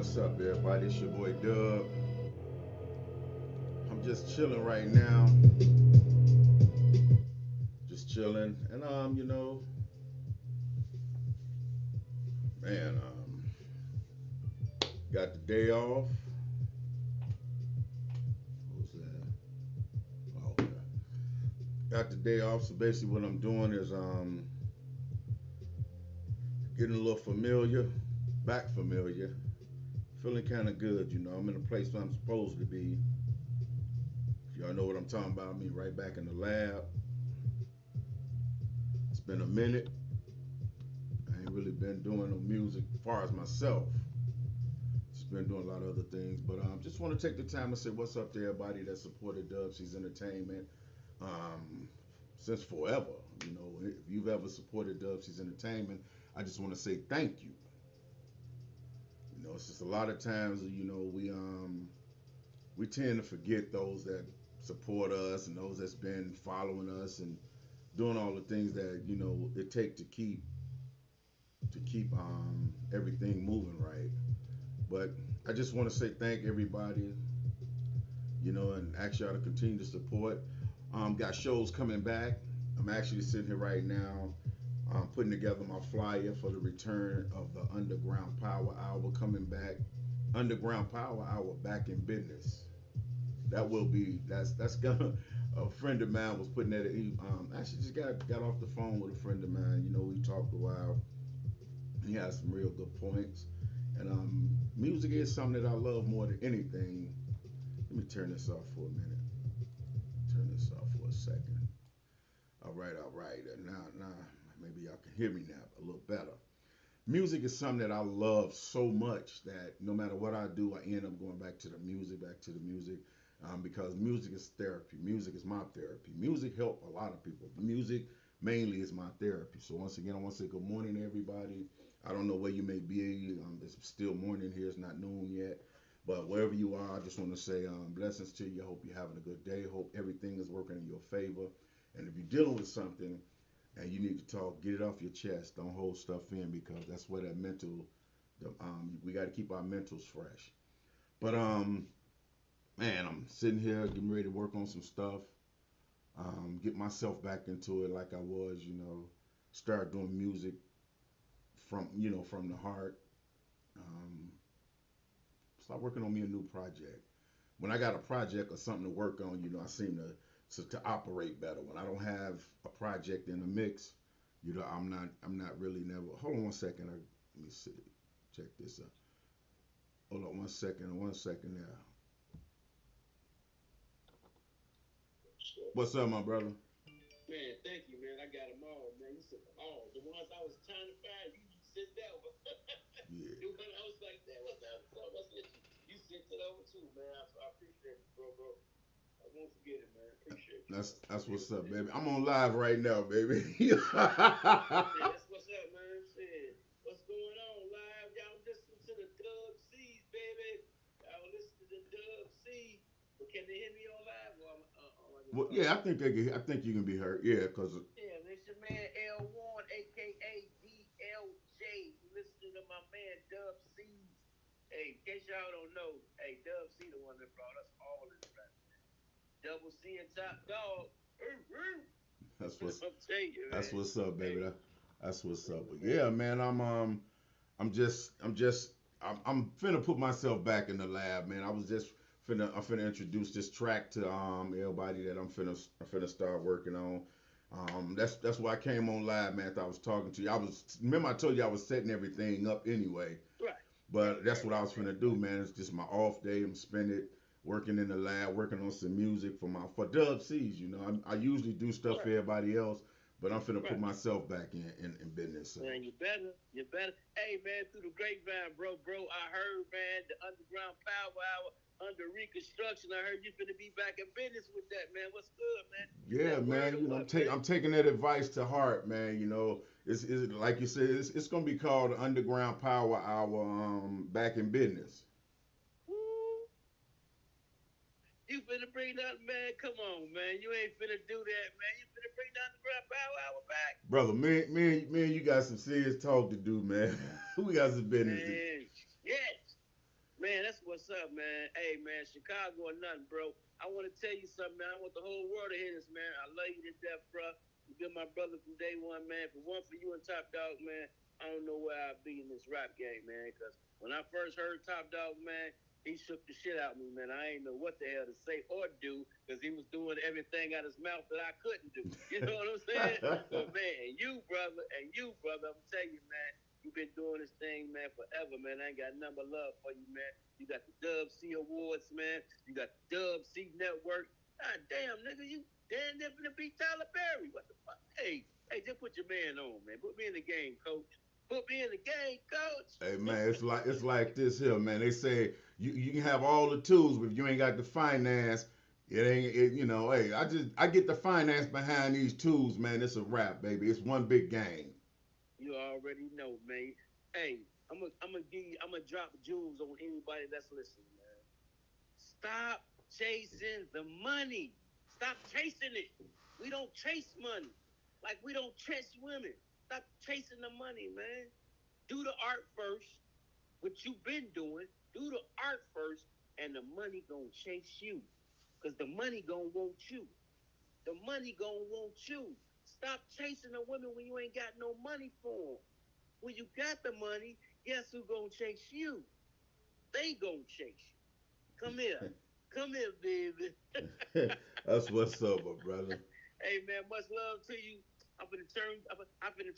What's up, everybody? It's your boy Dub. I'm just chilling right now, just chilling, and man, got the day off. What was that? Oh, okay. Got the day off. So basically, what I'm doing is getting a little familiar, back familiar, feeling kind of good. I'm in a place where I'm supposed to be. If y'all know what I'm talking about, I mean, right back in the lab. It's been a minute. I ain't really been doing no music as far as myself. Just been doing a lot of other things, but just want to take the time to say what's up to everybody that supported Dub C's Entertainment um, since forever. If you've ever supported Dub C's Entertainment, I just want to say thank you. It's just a lot of times, we tend to forget those that support us and those that's been following us and doing all the things that it take to keep everything moving right. But I just want to say thank everybody, and ask y'all to continue to support. Got shows coming back. I'm actually sitting here right now, putting together my flyer for the return of the Underground Power Hour coming back. Underground Power Hour back in business. That's gonna. A friend of mine was putting that. He actually just got off the phone with a friend of mine. We talked a while. He has some real good points, and music is something that I love more than anything. Let me turn this off for a minute. Turn this off for a second. All right. Now, maybe y'all can hear me now a little better. Music is something that I love so much that no matter what I do, I end up going back to the music, because music is therapy. Music is my therapy. Music help a lot of people. Music mainly is my therapy. So once again, I want to say good morning to everybody. I don't know where you may be. It's still morning here. It's not noon yet. But wherever you are, I just want to say blessings to you. I hope you're having a good day. Hope everything is working in your favor. And if you're dealing with something and you need to talk, get it off your chest. Don't hold stuff in, because that's where that we got to keep our mentals fresh. But man, I'm sitting here getting ready to work on some stuff. Get myself back into it like I was. Start doing music from the heart. Um, Start working on me a new project. When I got a project or something to work on, I seem to operate better. When I don't have a project in the mix, I'm not really never. Hold on one second. Let me see. Check this out. Hold on one second now. What's up, my brother? Man, thank you, man. I got them all, man. You said all the ones I was trying to find. You sent that over. Yeah, The one I was like, that was that. So I sent you. You sent it over too, man. I appreciate you, bro. I won't forget it, man. Appreciate you, that's bro. For that's real, what's up, man. baby. I'm on live right now, baby. Shit, that's what's up, man. Shit, what's going on live? Y'all listen to the Dub C's, baby. Y'all listen to the Dub C. But can they hear me on live or am I just Well, yeah, talking? I think you can be heard. Yeah, cause Yeah, it's your man L Warren, aka DLJ. You listening to my man Dub C's. Hey, in case y'all don't know, hey, Dub C the one that brought us all this rap. Double C and Top Dog. that's what's I'm telling you, that's man. what's up, baby. Hey, That's what's up. But man. yeah, man, I'm finna put myself back in the lab, man. I'm finna introduce this track to everybody that I'm finna start working on. That's why I came on live, man. After I was talking to you, remember I told you I was setting everything up anyway. Right, But that's what I was finna do, man. It's just my off day. I'm spending it working in the lab, working on some music for Dub C's. I usually do stuff for right, everybody else, but I'm finna put right. myself back in business. So Man, you better. Hey, man, through the grapevine, bro. I heard, man, the Underground Power Hour under reconstruction. I heard you finna be back in business with that, man. What's good, man? Is yeah, that word man. or I'm what, man? I'm taking that advice to heart, man. It's like you said, it's gonna be called the Underground Power Hour. Back in business, Woo. You finna bring that, man? Come on, man. You ain't finna do that, man. You finna bring the Underground Power Hour back? brother. Me and you got some serious talk to do, man. We got some business to. Man, yes. Chicago or nothing, bro. I want to tell you something, man. I want the whole world to hear this, man. I love you to death, bro. You've been my brother from day one, man. If it weren't for you and Top Dog, man, I don't know where I'd be in this rap game, man. Because when I first heard Top Dog, man, he shook the shit out of me, man. I ain't know what the hell to say or do because he was doing everything out his mouth that I couldn't do. You know what I'm saying? But man, and you, brother, I'm telling you, man, you've been doing this thing, man, forever, man. I ain't got nothing but love for you, man. You got the Dub C Awards, man. You got the Dub C Network. God damn, nigga, you damn near finna beat Tyler Perry. What the fuck? Hey, just put your man on, man. Put me in the game, coach. Put me in the game, coach. Hey man, it's like this here, man. They say you can have all the tools, but if you ain't got the finance, it ain't it, you know. Hey, I get the finance behind these tools, man. It's a wrap, baby. It's one big game. You already know, man. Hey, I'm gonna drop jewels on anybody that's listening, man. Stop chasing the money. Stop chasing it. We don't chase money. Like we don't chase women. Stop chasing the money, man. Do the art first. What you been doing. Do the art first, and the money gonna chase you. Cause the money gonna want you. The money gonna want you. Stop chasing the women when you ain't got no money for them. When you got the money, guess who gonna chase you? They gonna chase you. Come here. Come here, baby. That's what's up, my brother. Hey man, much love to you. I'm finna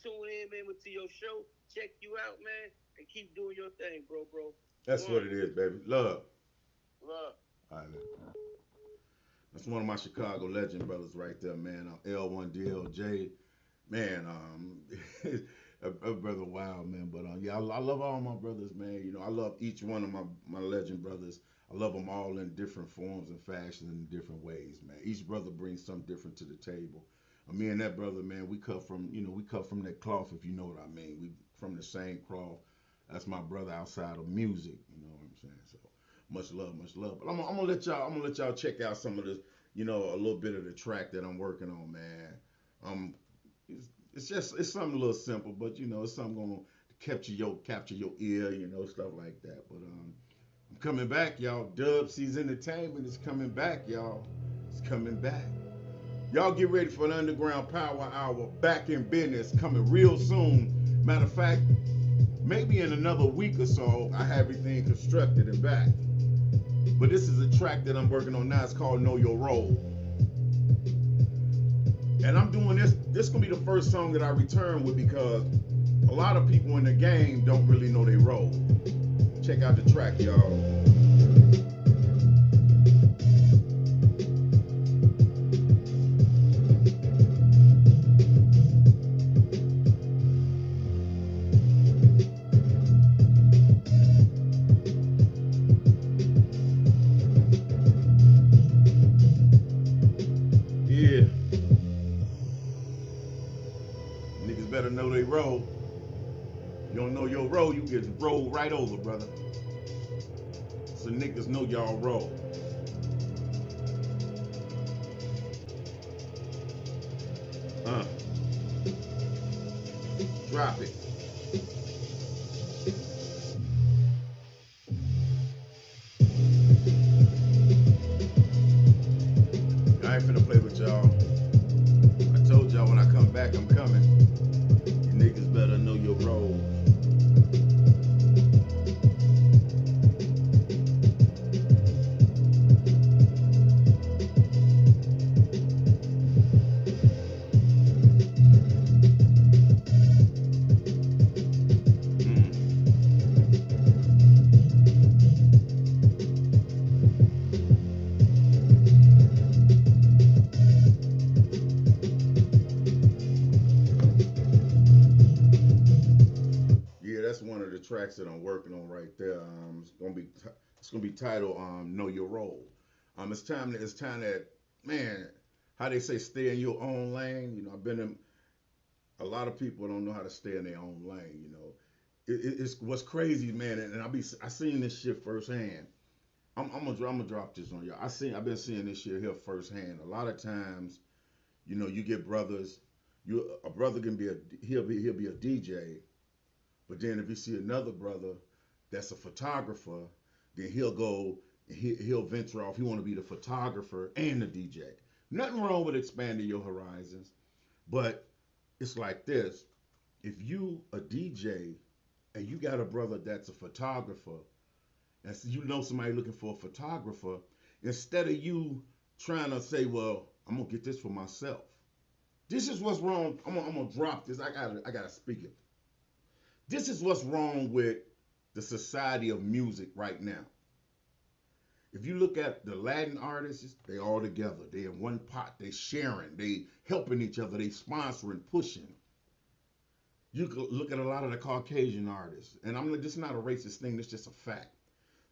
tune in, man, to your show. Check you out, man, and keep doing your thing, bro. That's what One. it is, baby. Love. Love. All right. That's one of my Chicago legend brothers right there, man. L1DLJ, man. A brother, wild man. But yeah, I love all my brothers, man. You know, I love each one of my legend brothers. I love them all in different forms and fashions in different ways, man. Each brother brings something different to the table. Me and that brother, man, we cut from that cloth, if you know what I mean. We from the same cloth. That's my brother outside of music. You know what I'm saying? So much love, much love. But I'm gonna let y'all check out some of this, a little bit of the track that I'm working on, man. Um, it's something a little simple, but it's something gonna capture your ear, stuff like that. But I'm coming back, y'all. Dub C's Entertainment is coming back, y'all. It's coming back. Y'all get ready for the Underground Power Hour. Back in business, coming real soon. Matter of fact, maybe in another week or so, I have everything constructed and back. But this is a track that I'm working on now. It's called Know Your Role. And I'm doing this. This is going to be the first song that I return with because a lot of people in the game don't really know their role. Check out the track, y'all. Yeah. Niggas better know their role. You don't know your role, you get rolled right over, brother. So niggas know y'all role. Uh, Drop it. I ain't finna play with y'all. I told y'all when I come back, I'm coming. You niggas better know your role. Mm. Yeah, that's one of the tracks that I'm working on right there. It's gonna be titled "Know Your Role." It's time that, man, how they say, stay in your own lane. I've been in. A lot of people don't know how to stay in their own lane. It's what's crazy, man, and I seen this shit firsthand. I'm gonna drop this on y'all. I've been seeing this shit here firsthand. A lot of times, you get brothers. A brother can be he'll be a DJ, but then if you see another brother that's a photographer, then he'll go He'll venture off. He want to be the photographer and the DJ. Nothing wrong with expanding your horizons, but it's like this: if you a DJ and you got a brother that's a photographer, and so you know somebody looking for a photographer, instead of you trying to say, "Well, I'm gonna get this for myself." This is what's wrong. I'm gonna drop this. I gotta speak it. This is what's wrong with the society of music right now. If you look at the Latin artists, they all together. They in one pot. They sharing. They helping each other. They sponsoring, pushing. You could look at a lot of the Caucasian artists, and I'm this is not a racist thing. It's just a fact.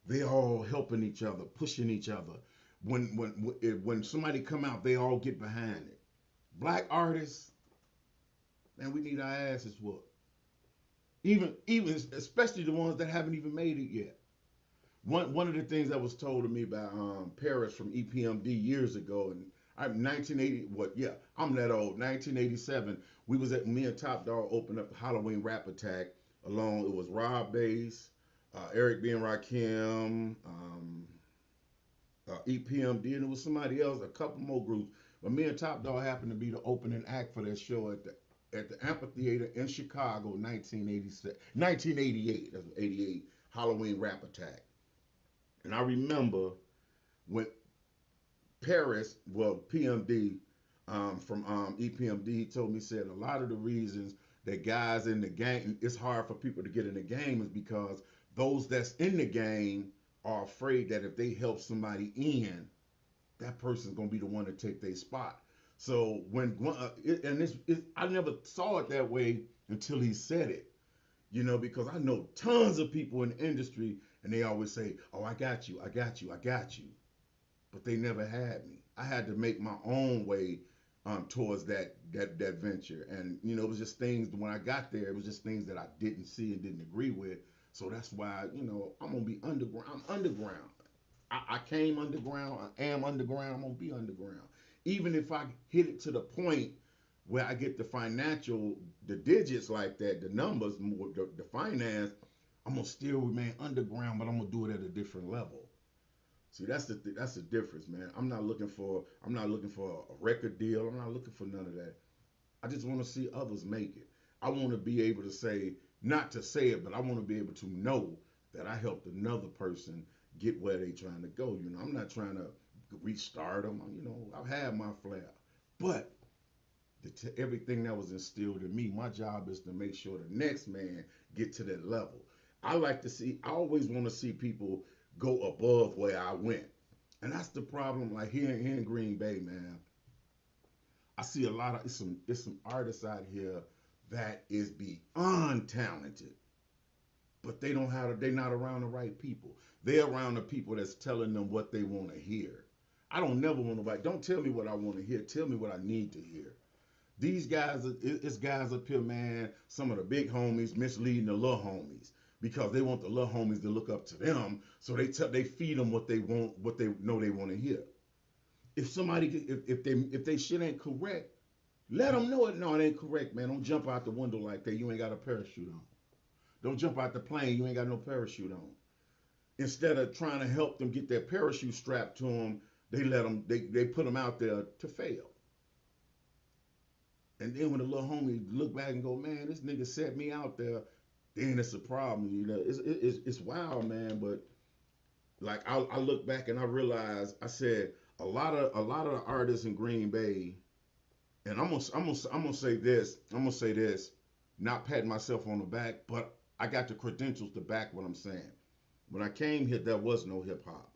They all helping each other, pushing each other. When somebody come out, they all get behind it. Black artists, man, we need our asses whooped. Even especially the ones that haven't even made it yet. One of the things that was told to me by Paris from EPMD years ago, and I'm 1980. What? Yeah, I'm that old. 1987. We was at me and Top Dog opened up the Halloween Rap Attack. Along it was Rob Bass, Eric B and Rakim, EPMD, and it was somebody else, a couple more groups. But me and Top Dog happened to be the opening act for that show at the amphitheater in Chicago, 1987, 1988. That's 88 Halloween Rap Attack. And I remember when Paris, well, PMD from EPMD, he told me, said a lot of the reasons that guys in the game, it's hard for people to get in the game is because those that's in the game are afraid that if they help somebody in, that person's gonna be the one to take their spot. So I never saw it that way until he said it, because I know tons of people in the industry and they always say, "Oh, I got you, I got you, I got you," but they never had me. I had to make my own way towards that venture, and it was just things. When I got there, it was just things that I didn't see and didn't agree with. So that's why I'm gonna be underground. I'm underground. I came underground. I am underground. I'm gonna be underground. Even if I hit it to the point where I get the digits like that, the numbers, the finance, I'm gonna still remain underground, but I'm gonna do it at a different level. See, that's the difference, man. I'm not looking for a record deal. I'm not looking for none of that. I just want to see others make it. I want to be able to say, not to say it, but I want to be able to know that I helped another person get where they trying to go. I'm not trying to restart them. I've had my flair, but everything that was instilled in me, my job is to make sure the next man get to that level. I always want to see people go above where I went. And that's the problem, like here in Green Bay, man. I see a lot of it's some artists out here that is beyond talented, but they're not around the right people. They're around the people that's telling them what they want to hear. I don't never want to write. Don't tell me what I want to hear. Tell me what I need to hear. These guys, it's guys up here, man. Some of the big homies misleading the little homies because they want the little homies to look up to them. So they feed them what they want, what they know they want to hear. If they shit ain't correct, let them know it. No, it ain't correct, man. Don't jump out the window like that. You ain't got a parachute on. Don't jump out the plane. You ain't got no parachute on. Instead of trying to help them get their parachute strapped to them, they put them out there to fail. And then when the little homie look back and go, man, this nigga set me out there, then it's a problem. It's wild, man. But like I look back and I realize I said a lot of the artists in Green Bay, and I'm gonna say this. I'm gonna say this, not patting myself on the back, but I got the credentials to back what I'm saying. When I came here, there was no hip hop.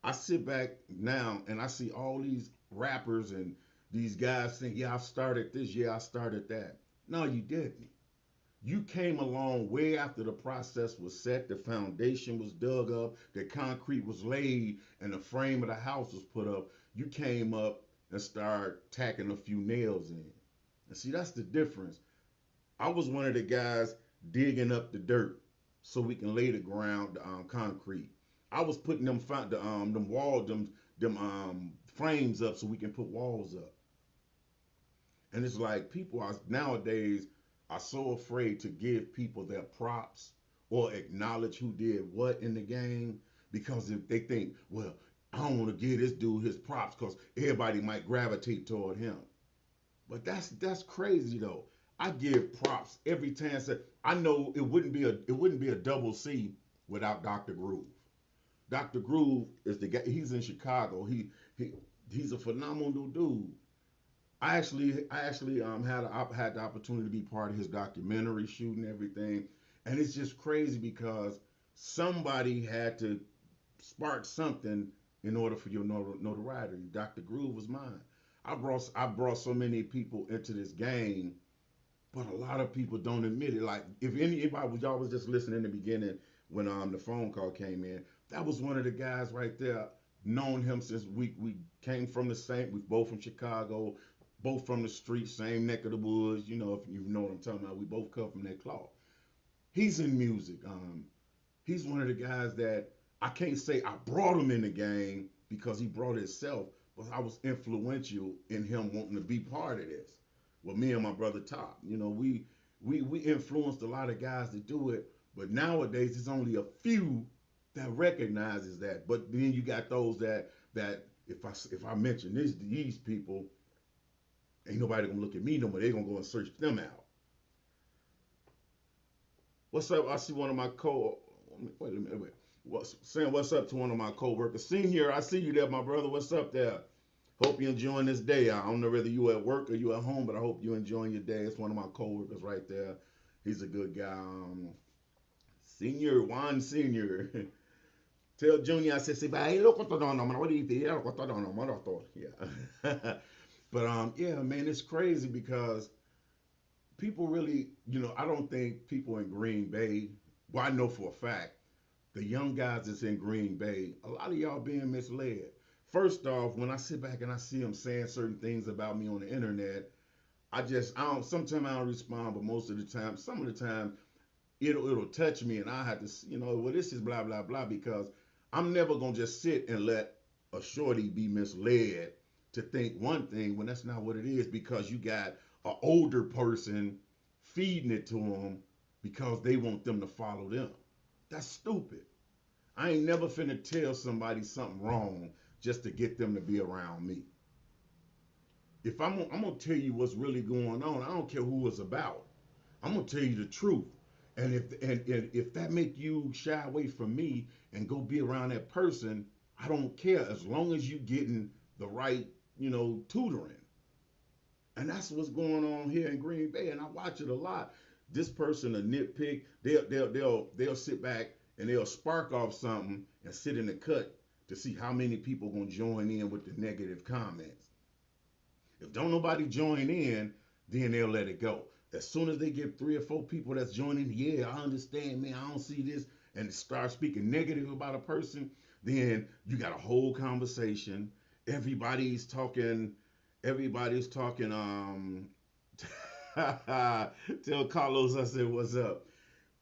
I sit back now and I see all these rappers and these guys think, yeah, I started this, yeah, I started that. No, you didn't. You came along way after the process was set, the foundation was dug up, the concrete was laid, and the frame of the house was put up. You came up and started tacking a few nails in. And see, that's the difference. I was one of the guys digging up the dirt so we can lay the ground, the concrete. I was putting them wall them frames up so we can put walls up. And it's like people are nowadays are so afraid to give people their props or acknowledge who did what in the game because if they think, well, I don't want to give this dude his props because everybody might gravitate toward him. But that's crazy though. I give props every time. I know it wouldn't be a double C without Dr. Groove. Dr. Groove is the guy. He's in Chicago. He he's a phenomenal dude. I actually had the opportunity to be part of his documentary shooting everything, and it's just crazy because somebody had to spark something in order for your notoriety. Dr. Groove was mine. I brought so many people into this game, but a lot of people don't admit it. Like if anybody was y'all was just listening in the beginning when the phone call came in, that was one of the guys right there. Known him since we came from the same. We both from Chicago, both from the street, same neck of the woods. You know if you know what I'm talking about. We both come from that cloth. He's in music. He's one of the guys that I can't say I brought him in the game because he brought himself, but I was influential in him wanting to be part of this. Well, me and my brother Top, we influenced a lot of guys to do it, but nowadays it's only a few that recognizes that. But then you got those that if I mention these people, ain't nobody gonna look at me no more. They gonna go and search them out. What's up? I see one of my wait a minute. Wait. Saying what's up to one of my co-workers. Senior, I see you there, my brother. What's up there? Hope you're enjoying this day. I don't know whether you at work or you at home, but I hope you're enjoying your day. It's one of my co-workers right there. He's a good guy. Senior, Juan Senior. Tell Junior I said, "Si va lo cotodono, man. What do you think? Lo cotodono, motherfucker." Yeah. But yeah, man, it's crazy because people really, I don't think people in Green Bay. Well, I know for a fact the young guys that's in Green Bay, a lot of y'all being misled. First off, when I sit back and I see them saying certain things about me on the internet, I don't. Sometimes I don't respond, but most of the time, some of the time, it'll touch me, and I have to, well, this is blah blah blah because I'm never gonna just sit and let a shorty be misled to think one thing when that's not what it is because you got an older person feeding it to them because they want them to follow them. That's stupid. I ain't never finna tell somebody something wrong just to get them to be around me. If I'm gonna tell you what's really going on, I don't care who it's about. I'm gonna tell you the truth. And if that make you shy away from me and go be around that person, I don't care as long as you getting the right, tutoring. And that's what's going on here in Green Bay, and I watch it a lot. This person a nitpick. They'll sit back and they'll spark off something and sit in the cut to see how many people gonna join in with the negative comments. If don't nobody join in, then they'll let it go. As soon as they get 3 or 4 people that's joining, yeah, I understand, man. I don't see this, and start speaking negative about a person, then you got a whole conversation. Everybody's talking. Everybody's talking. Tell Carlos I said what's up.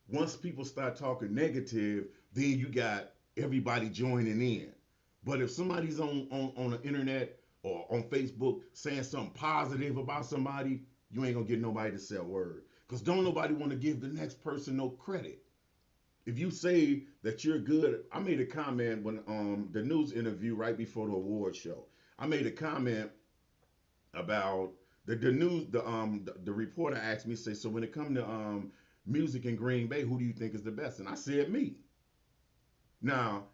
Once people start talking negative, then you got everybody joining in. But if somebody's on the internet or on Facebook saying something positive about somebody, you ain't gonna get nobody to say a word. Cause don't nobody want to give the next person no credit. If you say that you're good, I made a comment when the news interview right before the award show. I made a comment about the news. The reporter asked me, say, so when it comes to music in Green Bay, who do you think is the best? And I said me. Now,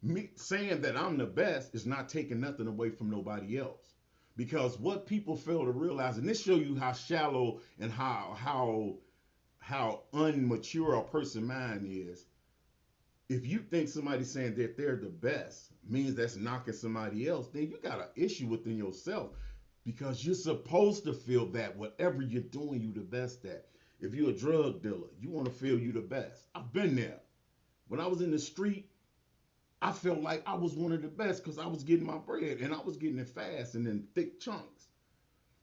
me saying that I'm the best is not taking nothing away from nobody else. Because what people fail to realize, and this show you how shallow and how unmature a person mind is. If you think somebody saying that they're the best means that's knocking somebody else, then you got an issue within yourself because you're supposed to feel that whatever you're doing, you the best at. If you're a drug dealer, you want to feel you the best. I've been there. When I was in the street, I felt like I was one of the best because I was getting my bread and I was getting it fast and in thick chunks.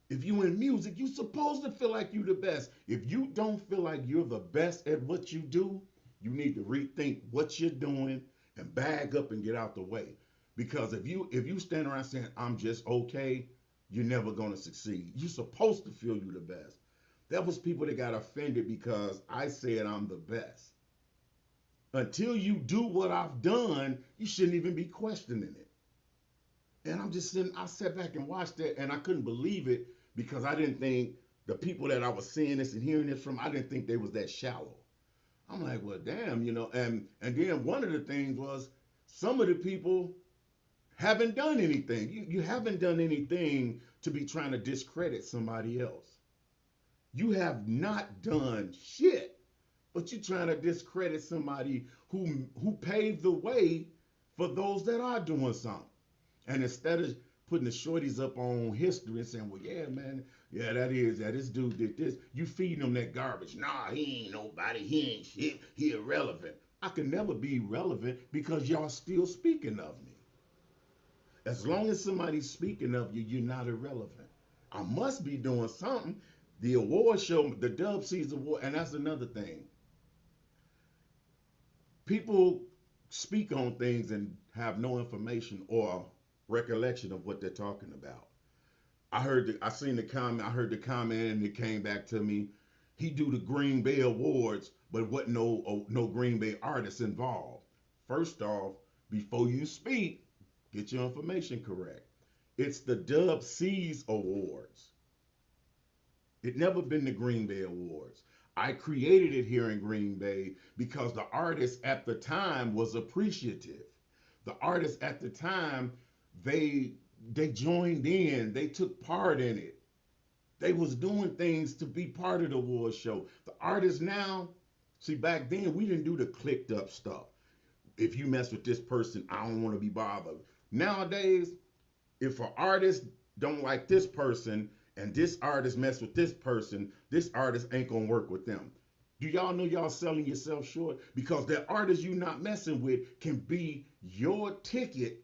If you in music, you supposed to feel like you the best. If you don't feel like you're the best at what you do, you need to rethink what you're doing and bag up and get out the way. Because if you stand around saying I'm just okay, you're never gonna succeed. You're supposed to feel you the best. That was people that got offended because I said I'm the best. Until you do what I've done, you shouldn't even be questioning it. And I'm just sitting, I sat back and watched that and I couldn't believe it because I didn't think the people that I was seeing this and hearing this from, I didn't think they was that shallow. I'm like, well, damn, and then one of the things was some of the people haven't done anything. You haven't done anything to be trying to discredit somebody else. You have not done shit, but you're trying to discredit somebody who paved the way for those that are doing something. And instead of putting the shorties up on history and saying, well, yeah, man, yeah, that this dude did this, you feeding them that garbage. Nah, he ain't nobody, he ain't shit, he irrelevant. I can never be relevant because y'all still speaking of me. As long as somebody's speaking of you, you're not irrelevant. I must be doing something. The award show, the Dub Seas Award, and that's another thing. People speak on things and have no information or recollection of what they're talking about. I seen the comment, I heard the comment, and it came back to me. He do the Green Bay Awards, but what no Green Bay artists involved. First off, before you speak, get your information correct. It's the Dub Seas Awards. It never been the Green Bay Awards. I created it here in Green Bay because the artist at the time was appreciative. The artists at the time, they they joined in, they took part in it. They was doing things to be part of the award show. The artists now, see back then we didn't do the clicked up stuff. If you mess with this person, I don't want to be bothered. Nowadays, if an artist don't like this person and this artist mess with this artist ain't gonna work with them. Do y'all know y'all selling yourself short? Because that artist you not messing with can be your ticket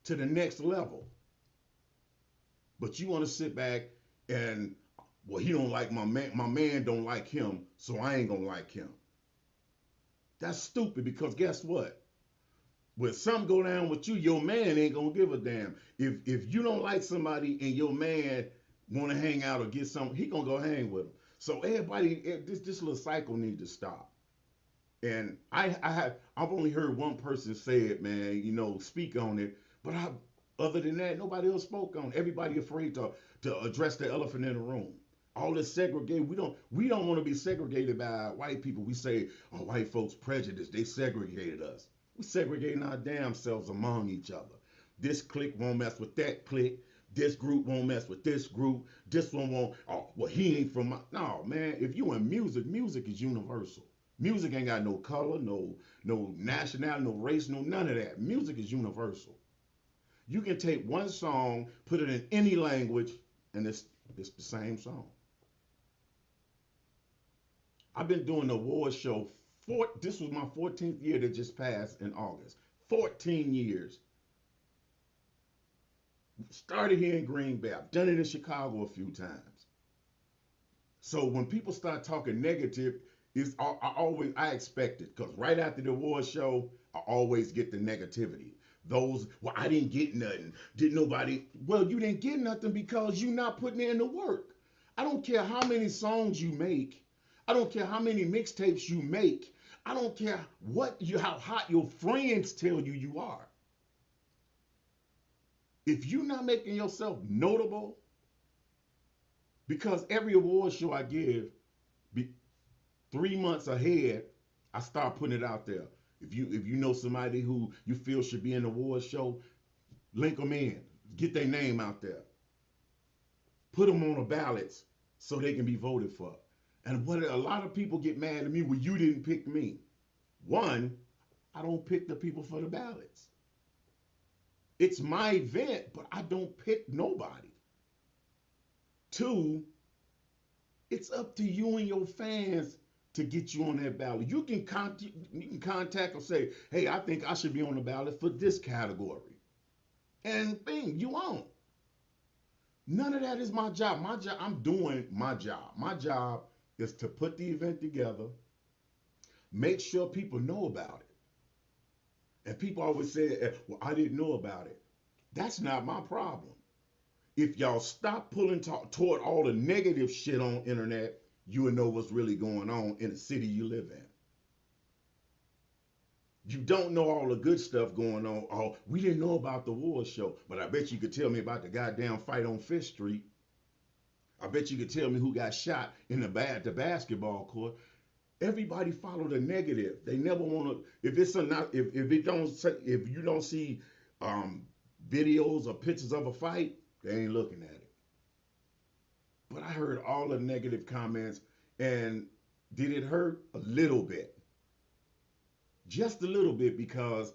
to the next level. But you want to sit back and well, he don't like my man don't like him, so I ain't gonna like him. That's stupid because guess what? When something go down with you, your man ain't gonna give a damn. If you don't like somebody and your man want to hang out or get something, he gonna go hang with him. So everybody, this little cycle need to stop. And I've only heard one person say it, man. Speak on it. But other than that, nobody else spoke on it. Everybody afraid to address the elephant in the room. All this segregation, we don't want to be segregated by white people. We say, oh, white folks prejudice. They segregated us. We segregating our damn selves among each other. This clique won't mess with that clique. This group won't mess with this group. This one won't. Oh, well, he ain't from my. No, man. If you in music, music is universal. Music ain't got no color, no nationality, no race, no none of that. Music is universal. You can take one song, put it in any language, and it's the same song. I've been doing the award show this was my 14th year that just passed in August. 14 years. Started here in Green Bay. I've done it in Chicago a few times. So when people start talking negative, I expect it because right after the award show, I always get the negativity. Well, I didn't get nothing. Did nobody? Well, you didn't get nothing because you're not putting in the work. I don't care how many songs you make. I don't care how many mixtapes you make. I don't care how hot your friends tell you are. If you're not making yourself notable, because every award show I give, 3 months ahead, I start putting it out there. If you know somebody who you feel should be in the award show, link them in, get their name out there, put them on the ballots so they can be voted for. And what a lot of people get mad at me, well, you didn't pick me. One, I don't pick the people for the ballots. It's my event, but I don't pick nobody. Two, it's up to you and your fans to get you on that ballot. You can contact or say, hey, I think I should be on the ballot for this category. And bing, you won't. None of that is my job. I'm doing my job. My job is to put the event together, make sure people know about it. And people always say, well, I didn't know about it. That's not my problem. If y'all stop pulling toward all the negative shit on internet, you will know what's really going on in the city you live in. You don't know all the good stuff going on. Oh, we didn't know about the war show, but I bet you could tell me about the goddamn fight on Fifth Street. I bet you could tell me who got shot in the basketball court. Everybody follow the negative. They never want to. If it's a not, if it don't say, if you don't see um, videos or pictures of a fight, they ain't looking at it. But I heard all the negative comments, and did it hurt a little bit? Just a little bit, because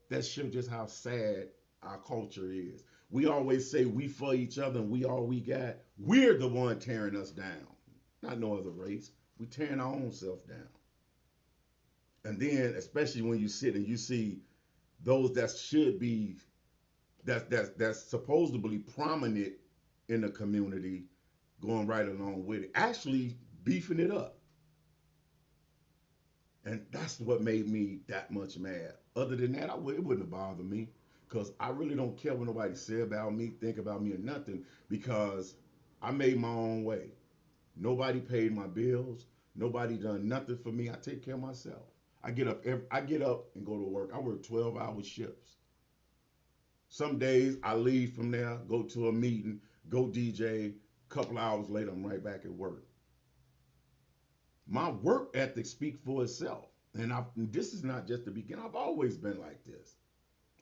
that shows just how sad our culture is. We always say we for each other and we all we got. We're the one tearing us down, not no other race. We tearing our own self down. And then, especially when you sit and you see those that should be that's supposedly prominent in the community going right along with it, actually beefing it up. And that's what made me that much mad. Other than that, it wouldn't have bothered me, because I really don't care what nobody say about me, think about me, or nothing, because I made my own way. Nobody paid my bills. Nobody done nothing for me. I take care of myself. I get up and go to work. I work 12-hour shifts. Some days I leave from there, go to a meeting, go DJ. Couple hours later, I'm right back at work. My work ethic speaks for itself. And this is not just the beginning. I've always been like this.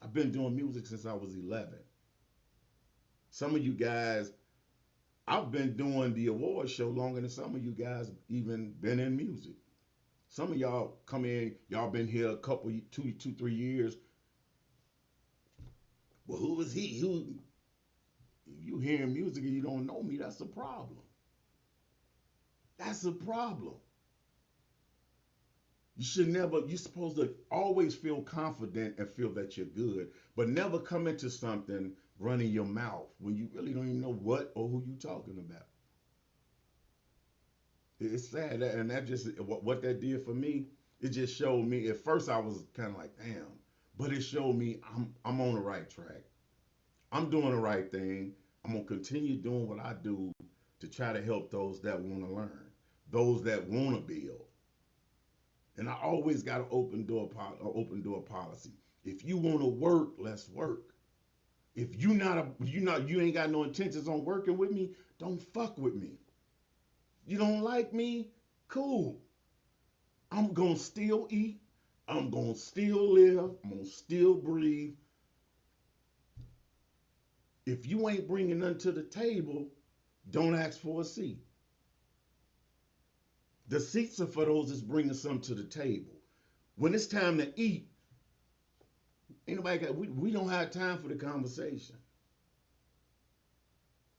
I've been doing music since I was 11. Some of you guys, I've been doing the award show longer than some of you guys even been in music. Some of y'all come in, y'all been here a couple, 3 years. Well, who is he? Who? If you hearing music and you don't know me, that's a problem. That's a problem. You should never, you're supposed to always feel confident and feel that you're good, but never come into something running your mouth when you really don't even know what or who you're talking about. It's sad, and that just, what that did for me, it just showed me, at first I was kind of like, damn, but it showed me I'm on the right track. I'm doing the right thing. I'm going to continue doing what I do to try to help those that want to learn, those that want to build. And I always got an open door policy. If you want to work, let's work. If you ain't got no intentions on working with me, don't fuck with me. You don't like me? Cool. I'm gonna still eat. I'm gonna still live. I'm gonna still breathe. If you ain't bringing nothing to the table, don't ask for a seat. The seats are for those that's bringing something to the table. When it's time to eat, ain't nobody got. We don't have time for the conversation.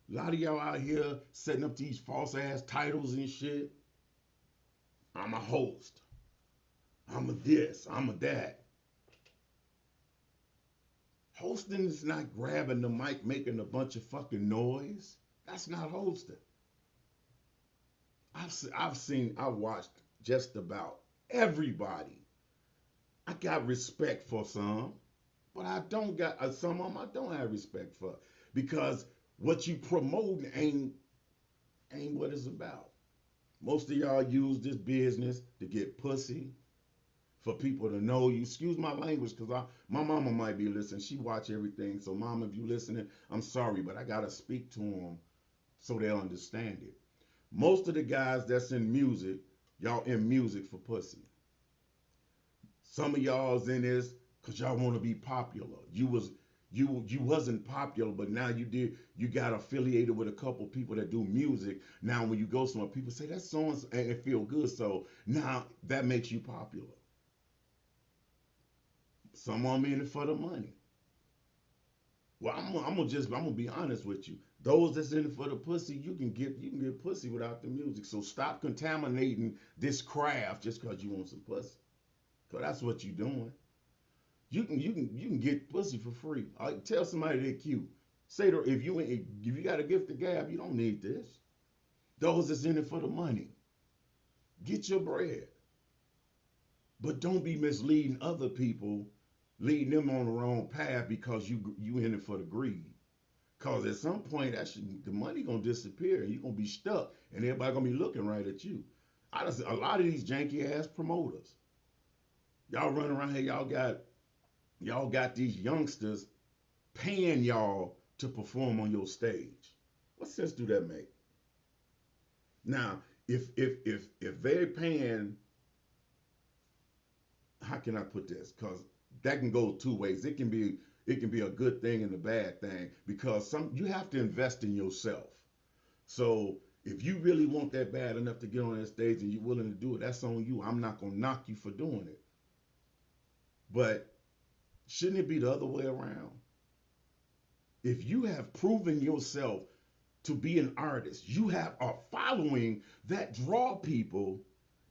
A lot of y'all out here setting up these false ass titles and shit. I'm a host. I'm a this. I'm a that. Hosting is not grabbing the mic, making a bunch of fucking noise. That's not hosting. I've watched just about everybody. I got respect for some, but I don't got some of them I don't have respect for, because what you promoting ain't what it's about. Most of y'all use this business to get pussy, for people to know you. Excuse my language, because my mama might be listening. She watch everything. So, mama, if you listening, I'm sorry, but I got to speak to them so they'll understand it. Most of the guys that's in music, y'all in music for pussy. Some of y'all's in this because y'all want to be popular. You wasn't popular, but now you got affiliated with a couple people that do music. Now when you go somewhere, people say that song and it feel good, so now that makes you popular. Some of them in it for the money. Well, I'm gonna be honest with you. Those that's in it for the pussy, you can get pussy without the music. So stop contaminating this craft just because you want some pussy. Cause that's what you're doing. You can get pussy for free. Tell somebody they're cute. Say to, if you got a gift of gab, you don't need this. Those that's in it for the money. Get your bread. But don't be misleading other people, leading them on the wrong path because you in it for the greed. Cause at some point the money gonna disappear and you're gonna be stuck and everybody gonna be looking right at you. A lot of these janky ass promoters. Y'all run around here, y'all got these youngsters paying y'all to perform on your stage. What sense do that make? Now, if they're paying, how can I put this? Because that can go two ways. It can be a good thing and a bad thing because some you have to invest in yourself. So if you really want that bad enough to get on that stage and you're willing to do it, that's on you. I'm not gonna knock you for doing it. But shouldn't it be the other way around? If you have proven yourself to be an artist, you have a following that draw people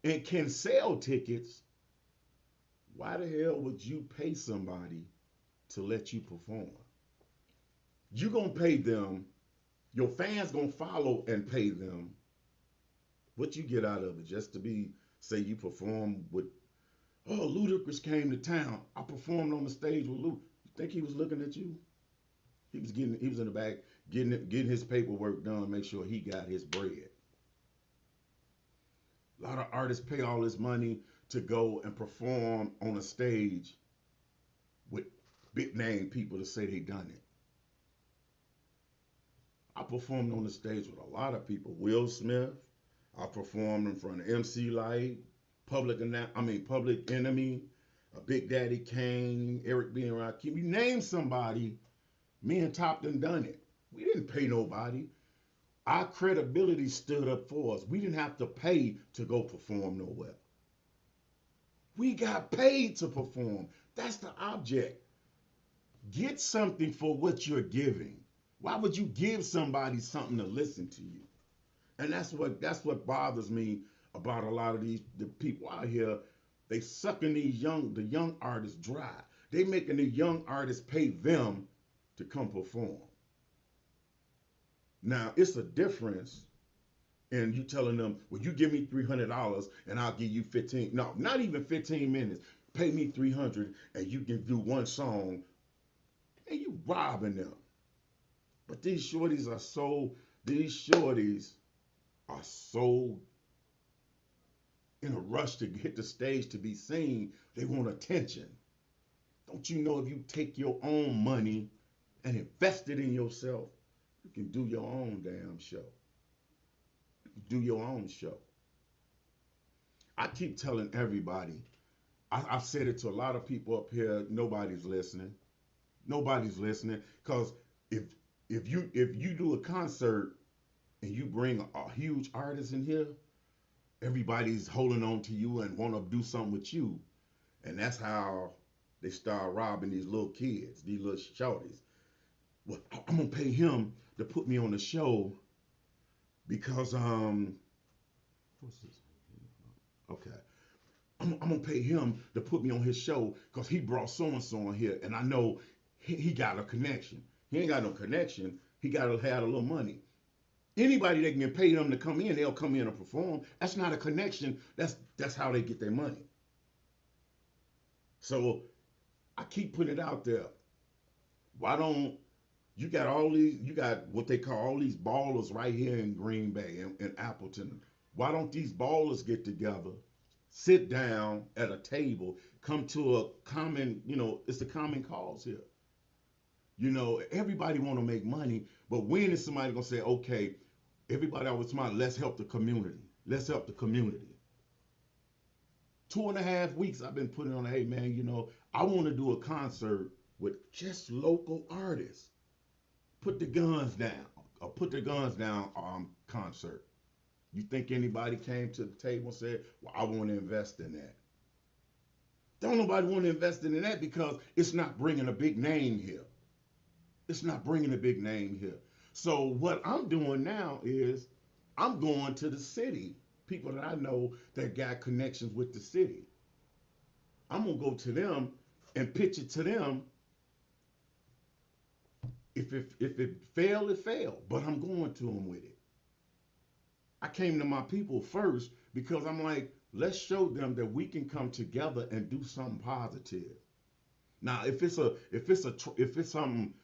and can sell tickets, why the hell would you pay somebody to let you perform? You gonna pay them, your fans gonna follow and pay them. What you get out of it? Just to be say you perform with, oh, Ludacris came to town. I performed on the stage with Luke. You think he was looking at you? He was in the back getting his paperwork done, make sure he got his bread. A lot of artists pay all this money to go and perform on a stage with big name people to say they done it. I performed on the stage with a lot of people. Will Smith. I performed in front of MC Light, Public Enemy, Big Daddy Kane, Eric B. and Rakim. You name somebody, me and Top done it. We didn't pay nobody. Our credibility stood up for us. We didn't have to pay to go perform nowhere. We got paid to perform. That's the object. Get something for what you're giving. Why would you give somebody something to listen to you? And that's what bothers me about a lot of the people out here. They sucking the young artists dry. They making the young artists pay them to come perform. Now it's a difference in you telling them, well, you give me $300 and I'll give you 15. No, not even 15 minutes. Pay me 300 and you can do one song, and you robbing them. But these shorties are so in a rush to hit the stage to be seen. They want attention. Don't you know if you take your own money and invest it in yourself, you can do your own damn show. You can do your own show. I keep telling everybody, I've said it to a lot of people up here, nobody's listening. Nobody's listening. Because if if you do a concert and you bring a huge artist in here, everybody's holding on to you and want to do something with you. And that's how they start robbing these little kids, these little shorties. Well, I'm gonna pay him to put me on the show because what's this? Okay, I'm gonna pay him to put me on his show because he brought so and so on here, and I know he got a connection. He ain't got no connection. He got to have a little money. Anybody that can pay them to come in, they'll come in and perform. That's not a connection. That's how they get their money. So I keep putting it out there. Why don't you got what they call all these ballers right here in Green Bay and Appleton. Why don't these ballers get together, sit down at a table, come to a common, it's a common cause here. Everybody want to make money, but when is somebody gonna say, okay, everybody always smile, let's help the community. Let's help the community. 2.5 weeks I've been putting on, hey man, I want to do a concert with just local artists. Put the guns down, or put the guns down concert. You think anybody came to the table and said, well, I want to invest in that? Don't nobody want to invest in that because it's not bringing a big name here. It's not bringing a big name here. So what I'm doing now is I'm going to the city, people that I know that got connections with the city. I'm gonna go to them and pitch it to them. If it failed, it failed. But I'm going to them with it. I came to my people first because I'm like, let's show them that we can come together and do something positive. Now, if it's something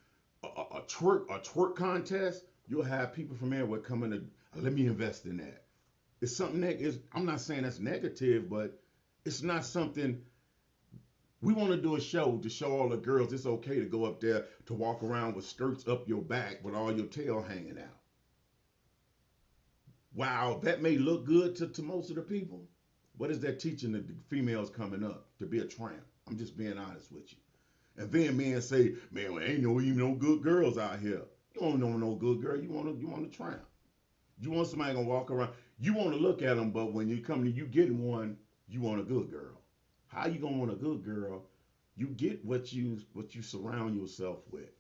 a twerk contest, you'll have people from everywhere coming to let me invest in that. It's something that is, I'm not saying that's negative, but it's not something We want to do a show to show all the girls it's okay to go up there to walk around with skirts up your back with all your tail hanging out. Wow, that may look good to most of the people. What is that teaching the females coming up to be a tramp? I'm just being honest with you. And then men say, man, well, ain't no even no good girls out here. You don't know no good girl. You want a tramp. You want somebody gonna walk around. You want to look at them, but when you come to you getting one, you want a good girl. How you gonna want a good girl? You get what you surround yourself with.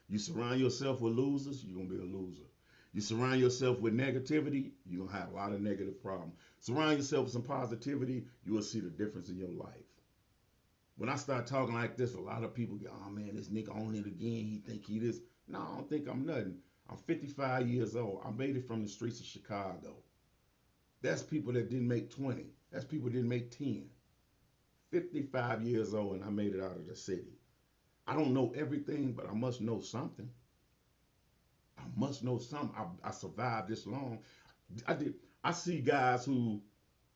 You surround yourself with losers, you're gonna be a loser. You surround yourself with negativity, you're gonna have a lot of negative problems. Surround yourself with some positivity, you will see the difference in your life. When I start talking like this, a lot of people go, oh man, this nigga on it again. He think he this. No, I don't think I'm nothing. I'm 55 years old. I made it from the streets of Chicago. That's people that didn't make 20. That's people that didn't make 10. 55 years old and I made it out of the city. I don't know everything, but I must know something. I must know something. I survived this long. I did. I see guys who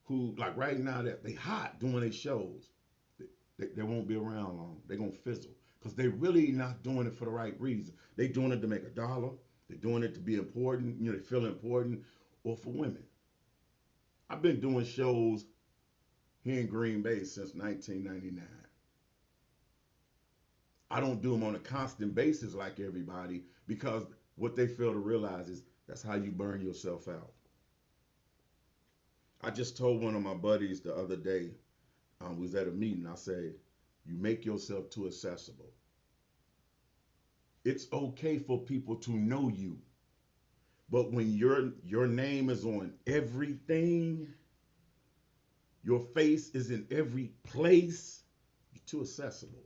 like right now that they hot doing their shows. They won't be around long. They're gonna fizzle because they really not doing it for the right reason. They doing it to make a dollar. They're doing it to be important. You know, they feel important, or for women. I've been doing shows here in Green Bay since 1999. I don't do them on a constant basis like everybody because what they fail to realize is that's how you burn yourself out. I just told one of my buddies the other day, we was at a meeting. I said, you make yourself too accessible. It's okay for people to know you, but when your name is on everything, your face is in every place, you're too accessible.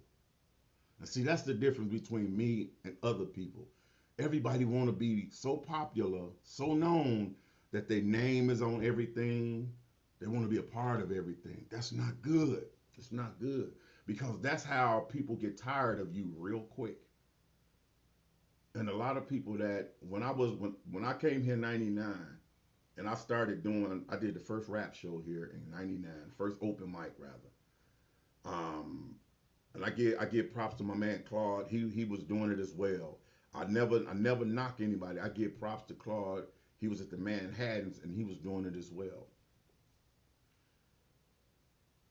And see, that's the difference between me and other people. Everybody want to be so popular, so known that their name is on everything. They want to be a part of everything. That's not good. It's not good because that's how people get tired of you real quick. And a lot of people that when I came here in '99 and I did the first rap show here in '99, first open mic rather. And I give props to my man Claude. He was doing it as well. I never knock anybody. I give props to Claude. He was at the Manhattans and he was doing it as well.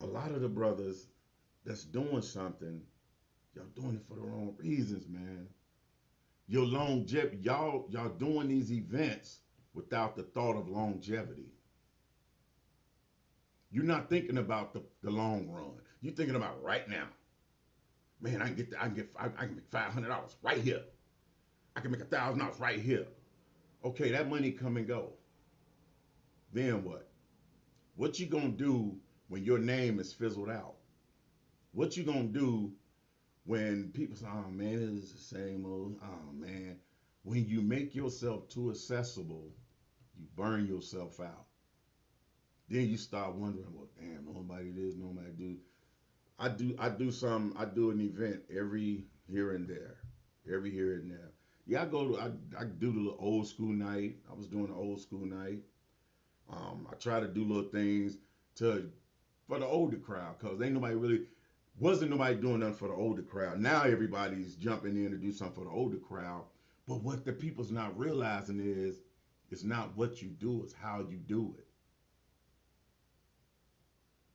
A lot of the brothers that's doing something, y'all doing it for the wrong reasons, man. Your longevity, y'all doing these events without the thought of longevity. You're not thinking about the long run. You're thinking about right now. Man, I can make $500 right here. I can make $1,000 right here. Okay, that money come and go. Then what? What you gonna do when your name is fizzled out? What you gonna do when people say, "Oh man, it's the same old"? Oh man, when you make yourself too accessible, you burn yourself out. Then you start wondering, well, damn, nobody this, nobody do. I do an event every here and there, every here and there. Yeah, I do the little old school night. I was doing the old school night. I try to do little things to for the older crowd because ain't nobody really wasn't nobody doing nothing for the older crowd. Now everybody's jumping in to do something for the older crowd. But what the people's not realizing is it's not what you do, it's how you do it.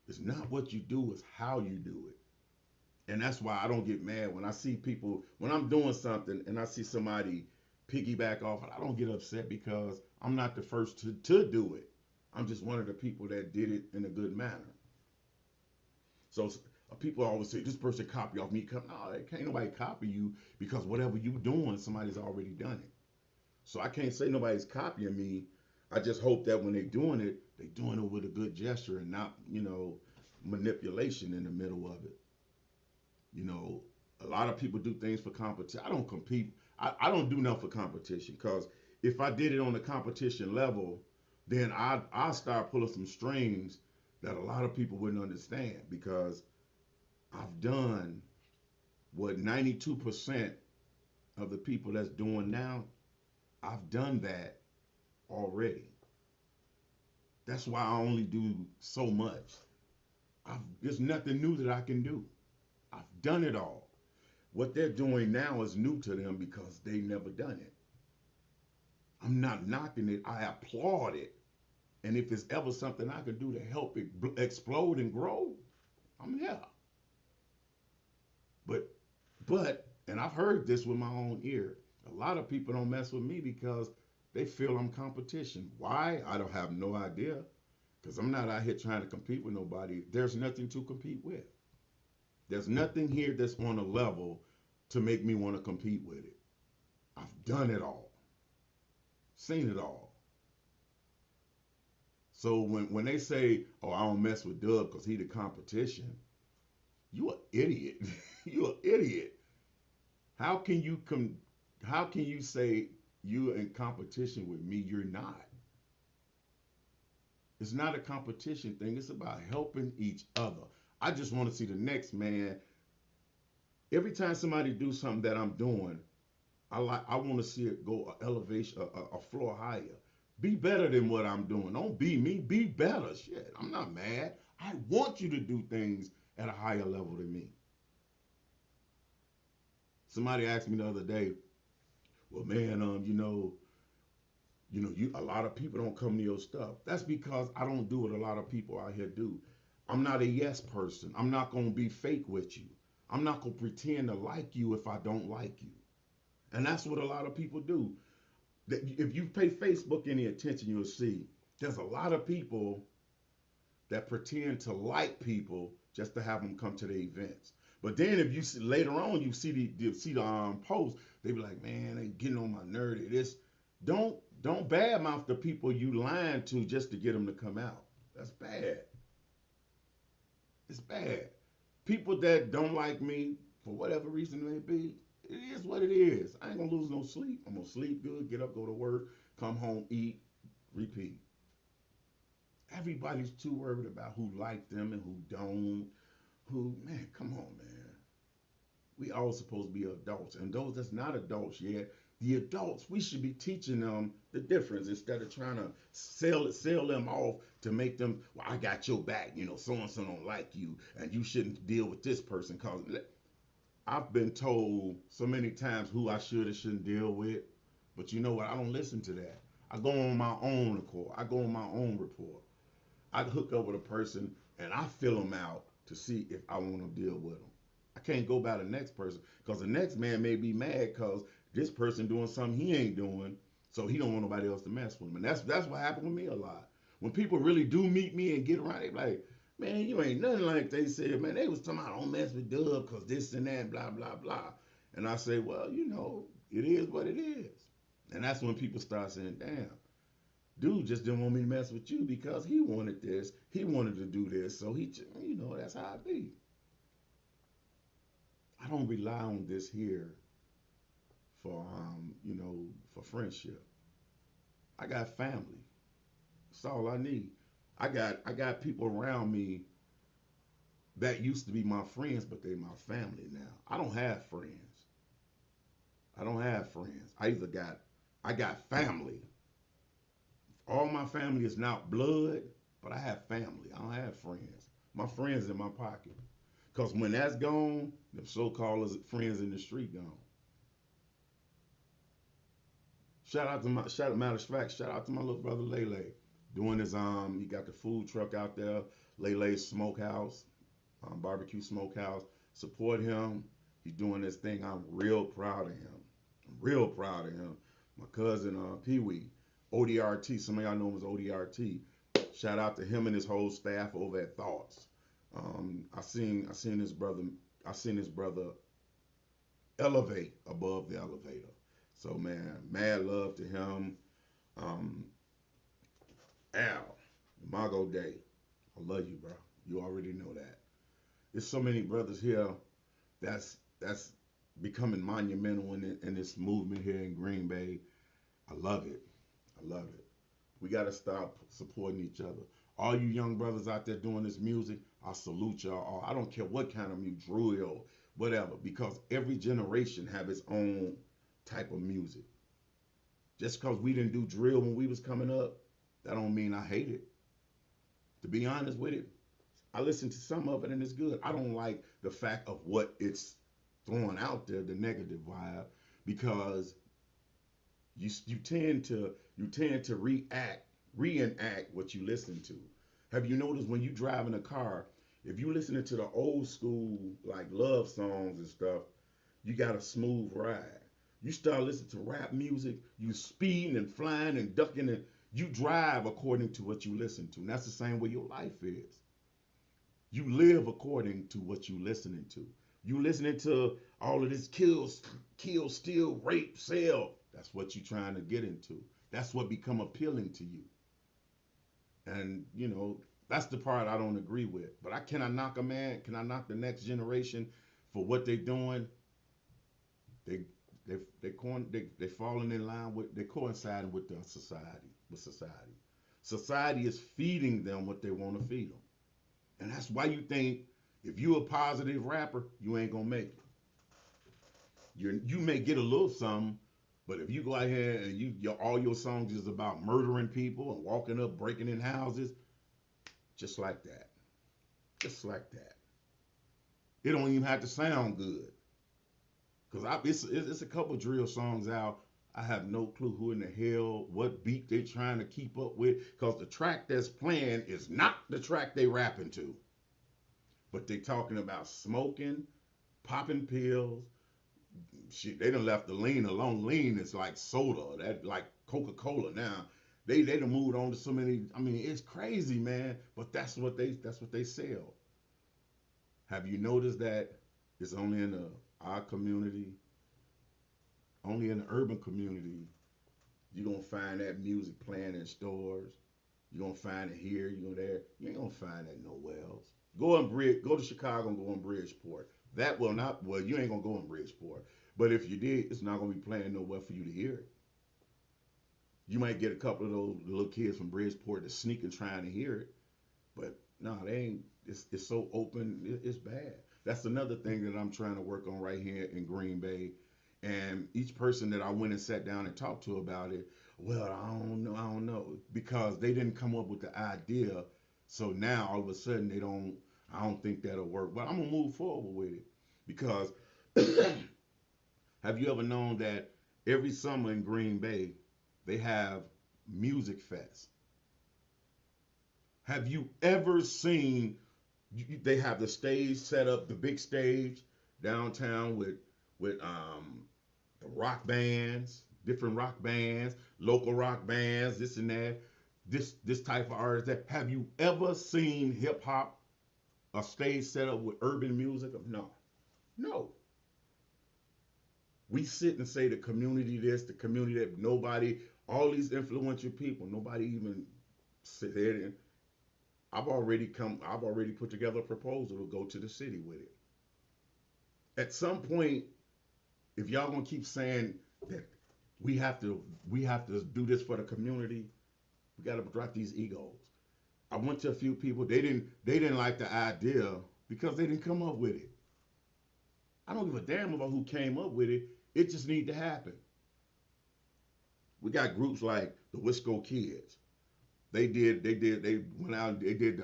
It's not what you do, it's how you do it. And that's why I don't get mad when I see people when I'm doing something and I see somebody piggyback off it. I don't get upset because I'm not the first to do it. I'm just one of the people that did it in a good manner. So people always say this person copy off me. No, can't nobody copy you because whatever you doing, somebody's already done it. So I can't say nobody's copying me. I just hope that when they're doing it, they're doing it with a good gesture and not, manipulation in the middle of it. You know, a lot of people do things for competition. I don't compete. I don't do nothing for competition because if I did it on the competition level, then I start pulling some strings that a lot of people wouldn't understand because I've done what 92% of the people that's doing now. I've done that already. That's why I only do so much. There's nothing new that I can do. I've done it all. What they're doing now is new to them because they never done it. I'm not knocking it. I applaud it. And if it's ever something I can do to help it explode and grow, I'm here. But, and I've heard this with my own ear. A lot of people don't mess with me because they feel I'm competition. Why? I don't have no idea. Because I'm not out here trying to compete with nobody. There's nothing to compete with. There's nothing here that's on a level to make me want to compete with it. I've done it all, seen it all. So when they say, "Oh, I don't mess with Dub because he the competition," you an idiot. You an idiot. How can you How can you say you're in competition with me? You're not. It's not a competition thing. It's about helping each other. I just want to see the next man. Every time somebody do something that I'm doing, I want to see it go a elevation, a floor higher. Be better than what I'm doing. Don't be me. Be better. Shit, I'm not mad. I want you to do things at a higher level than me. Somebody asked me the other day, "Well, man, you a lot of people don't come to your stuff." That's because I don't do what a lot of people out here do. I'm not a yes person. I'm not gonna be fake with you. I'm not gonna pretend to like you if I don't like you. And that's what a lot of people do. If you pay Facebook any attention, you'll see there's a lot of people that pretend to like people just to have them come to the events. But then if you see, later on you see the post, they be like, "Man, they getting on my nerve." This don't badmouth the people you lying to just to get them to come out. That's bad. It's bad. People that don't like me for whatever reason it may be, it is what it is. I ain't gonna lose no sleep. I'm gonna sleep good, get up, go to work, come home, eat, repeat. Everybody's too worried about who like them and who don't. Who, man, come on, man. We all supposed to be adults. And those that's not adults yet, the adults, we should be teaching them the difference instead of trying to sell them off to make them, "Well, I got your back, so and so don't like you, and you shouldn't deal with this person." Cause I've been told so many times who I should and shouldn't deal with, but you know what? I don't listen to that. I go on my own accord. I go on my own report. I hook up with a person and I fill them out to see if I want to deal with them. I can't go by the next person because the next man may be mad because this person doing something he ain't doing, so he don't want nobody else to mess with him. And that's what happened with me a lot. When people really do meet me and get around, they be like, "Man, you ain't nothing like they said, man. They was talking about don't mess with Dub because this and that, blah, blah, blah." And I say, well, it is what it is. And that's when people start saying, "Damn, dude just didn't want me to mess with you because he wanted this. He wanted to do this. So that's how I be." I don't rely on this here for friendship. I got family. That's all I need. I got people around me that used to be my friends, but they my family now. I don't have friends. I don't have friends. I got family. All my family is not blood, but I have family. I don't have friends. My friends in my pocket. Cause when that's gone, the so-called friends in the street gone. Matter of fact, shout out to my little brother Lele. Doing his he got the food truck out there, Lele's Smokehouse, barbecue smokehouse. Support him. He's doing this thing. I'm real proud of him. I'm real proud of him. My cousin Pee Wee, ODRT. Some of y'all know him as ODRT. Shout out to him and his whole staff over at Thoughts. I seen his brother. I seen his brother elevate above the elevator. So man, mad love to him. Um, Al, Mago Day, I love you, bro. You already know that. There's so many brothers here that's becoming monumental in this movement here in Green Bay. I love it. I love it. We got to stop supporting each other. All you young brothers out there doing this music, I salute y'all. I don't care what kind of music, drill, whatever, because every generation have its own type of music. Just because we didn't do drill when we was coming up, that don't mean I hate it. To be honest with it, I listen to some of it and it's good. I don't like the fact of what it's throwing out there, the negative vibe, because you tend to reenact what you listen to. Have you noticed when you drive in a car, if you listening to the old school like love songs and stuff, you got a smooth ride. You start listening to rap music, you speeding and flying and ducking and you drive according to what you listen to. And that's the same way your life is. You live according to what you listening to. You listening to all of this kill, steal, rape, sell. That's what you trying to get into. That's what become appealing to you. And that's the part I don't agree with. But can I knock a man? Can I knock the next generation for what they doing? They they falling in line with they coinciding with the society with society. Society is feeding them what they want to feed them, and that's why you think if you a positive rapper, you ain't gonna make it. You may get a little something, but if you go out here and all your songs is about murdering people and walking up, breaking in houses, just like that, just like that, it don't even have to sound good. Cause it's a couple drill songs out. I have no clue who in the hell, what beat they trying to keep up with. Cause the track that's playing is not the track they rapping to. But they talking about smoking, popping pills. Shit, they done left the lean alone. Lean is like soda, that like Coca-Cola now. They done moved on to so many. I mean, it's crazy, man. But that's what they sell. Have you noticed that it's only in our community, only in the urban community, you're gonna find that music playing in stores. You're gonna find it here, you go there. You ain't gonna find that nowhere else. Go to Chicago and go in Bridgeport. That will not well, you ain't gonna go in Bridgeport. But if you did, it's not gonna be playing nowhere for you to hear it. You might get a couple of those little kids from Bridgeport that sneaking trying to hear it. But no, they ain't it's so open, it's bad. That's another thing that I'm trying to work on right here in Green Bay. And each person that I went and sat down and talked to about it, well, I don't know, because they didn't come up with the idea. So now all of a sudden I don't think that'll work. But I'm gonna move forward with it because have you ever known that every summer in Green Bay they have music fest? Have you ever seen they have the stage set up, the big stage downtown with the rock bands, different rock bands, local rock bands, this and that, this type of artist. That have you ever seen hip hop a stage set up with urban music? No, no. We sit and say the community this, the community that. Nobody, all these influential people, nobody even sit there and I've already put together a proposal to go to the city with it. At some point, if y'all gonna keep saying that we have to do this for the community, we gotta drop these egos. I went to a few people, they didn't like the idea because they didn't come up with it. I don't give a damn about who came up with it. It just need to happen. We got groups like the Wisco Kids. They went out and they did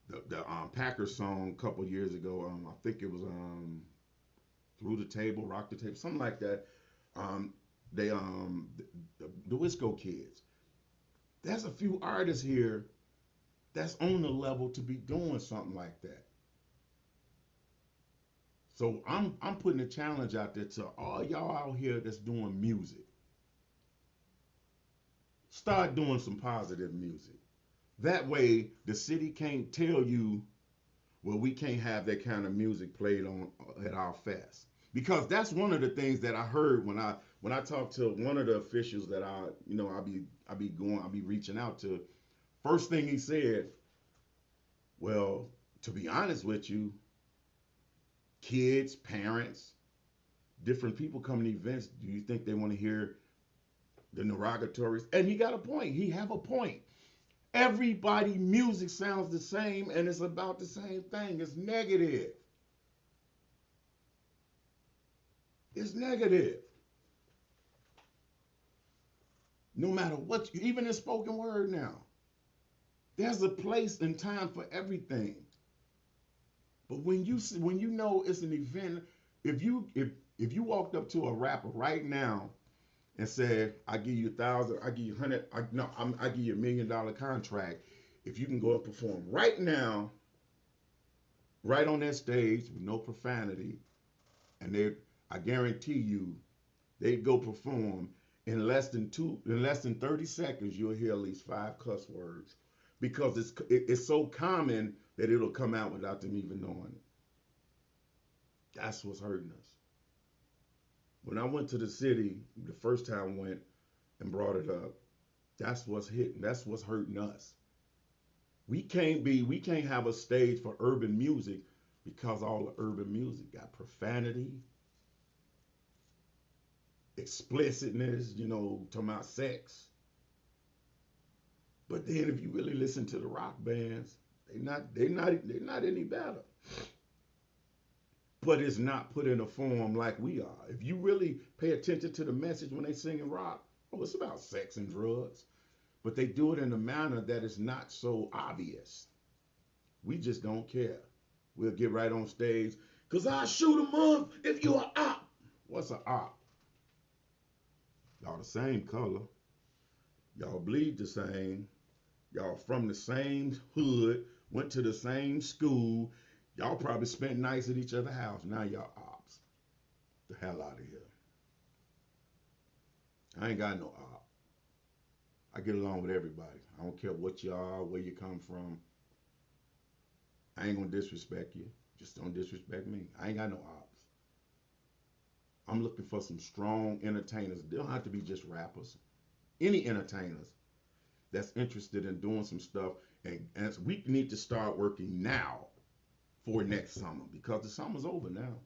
the Packers song a couple years ago. I think it was through the table, rock the table, something like that. Um, they the Wisco Kids. There's a few artists here that's on the level to be doing something like that. So I'm putting a challenge out there to all y'all out here that's doing music. Start doing some positive music. That way the city can't tell you, well, we can't have that kind of music played on at our fest. Because that's one of the things that I heard when I talked to one of the officials that I'll be reaching out to. First thing he said, well, to be honest with you, kids, parents, different people coming to events, do you think they want to hear the derogatories? And he got a point. He have a point. Everybody music sounds the same and it's about the same thing. It's negative. It's negative. No matter what, even in spoken word now. There's a place and time for everything. But when you know it's an event, if you walked up to a rapper right now and said, "I give you 1,000, I give you 100, I give you $1 million contract if you can go and perform right now, right on that stage with no profanity," and I guarantee you, they go perform in less than 30 seconds, you'll hear at least 5 cuss words because it's so common that it'll come out without them even knowing it. That's what's hurting us. When I went to the city the first time I went and brought it up, that's what's hitting. That's what's hurting us. We can't have a stage for urban music because all the urban music got profanity, explicitness, talking about sex. But then if you really listen to the rock bands, they're not any better. But it's not put in a form like we are. If you really pay attention to the message when they sing in rock, oh, it's about sex and drugs. But they do it in a manner that is not so obvious. We just don't care. We'll get right on stage, because I shoot 'em up if you're a op. What's a op? Y'all the same color. Y'all bleed the same. Y'all from the same hood, went to the same school. Y'all probably spent nights at each other's house. Now y'all ops. The hell out of here. I ain't got no op. I get along with everybody. I don't care what you are, where you come from. I ain't gonna disrespect you. Just don't disrespect me. I ain't got no ops. I'm looking for some strong entertainers. They don't have to be just rappers. Any entertainers that's interested in doing some stuff. And we need to start working now for next summer because the summer's over now.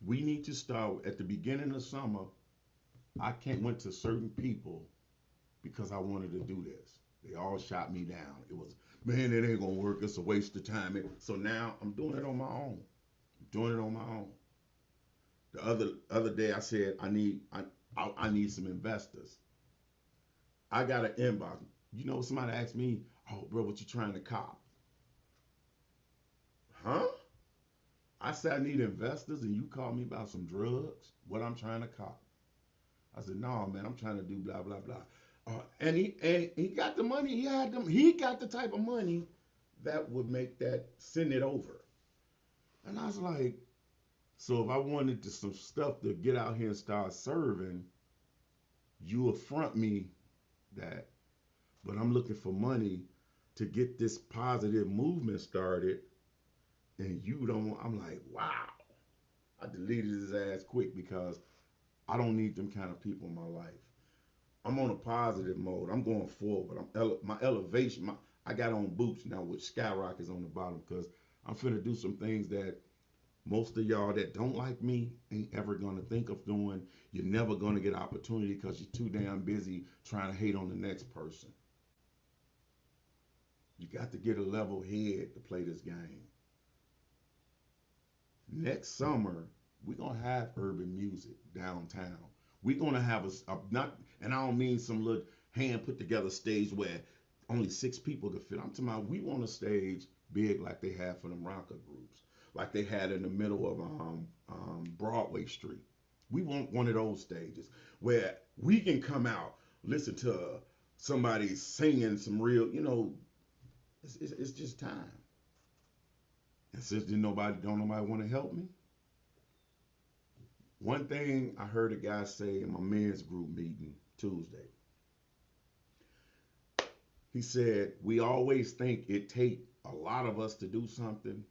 We need to start at the beginning of summer. I can't went to certain people because I wanted to do this. They all shot me down. It was, man, it ain't gonna work. It's a waste of time. So now I'm doing it on my own. I'm doing it on my own. The other day I said I need some investors. I got an inbox. Somebody asked me, "Oh, bro, what you trying to cop?" Huh? I said I need investors, and you call me about some drugs. What I'm trying to cop? I said, "No, man, I'm trying to do blah blah blah." And he got the money. He had them. He got the type of money that would make that send it over. And I was like, so if I wanted some stuff to get out here and start serving, you affront me that. But I'm looking for money to get this positive movement started, and you don't. I'm like, wow. I deleted his ass quick because I don't need them kind of people in my life. I'm on a positive mode. I'm going forward. My elevation. I got on boots now with skyrockets on the bottom because I'm finna do some things that most of y'all that don't like me ain't ever gonna think of doing. You're never gonna get opportunity because you're too damn busy trying to hate on the next person. You got to get a level head to play this game. Next summer, we're gonna have urban music downtown. We're gonna have not, and I don't mean some little hand put together stage where only 6 people could fit. I'm talking about we want a stage big like they have for them rocker groups, like they had in the middle of Broadway Street. We want one of those stages where we can come out, listen to somebody singing some real, it's just time. And since don't nobody want to help me, one thing I heard a guy say in my men's group meeting Tuesday, he said, we always think it take a lot of us to do something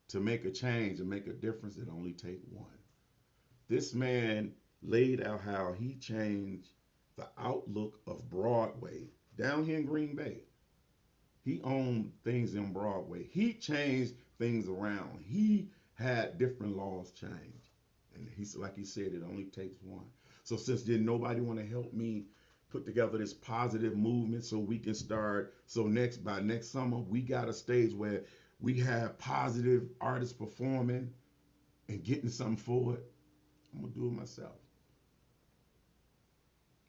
to make a change and make a difference. It only take one. This man laid out how he changed the outlook of Broadway down here in Green Bay. He owned things in Broadway. He changed things around. He had different laws change. And like he said, it only takes one. So since then nobody want to help me put together this positive movement so we can start, so by next summer we got a stage where we have positive artists performing and getting something for it, I'm gonna do it myself.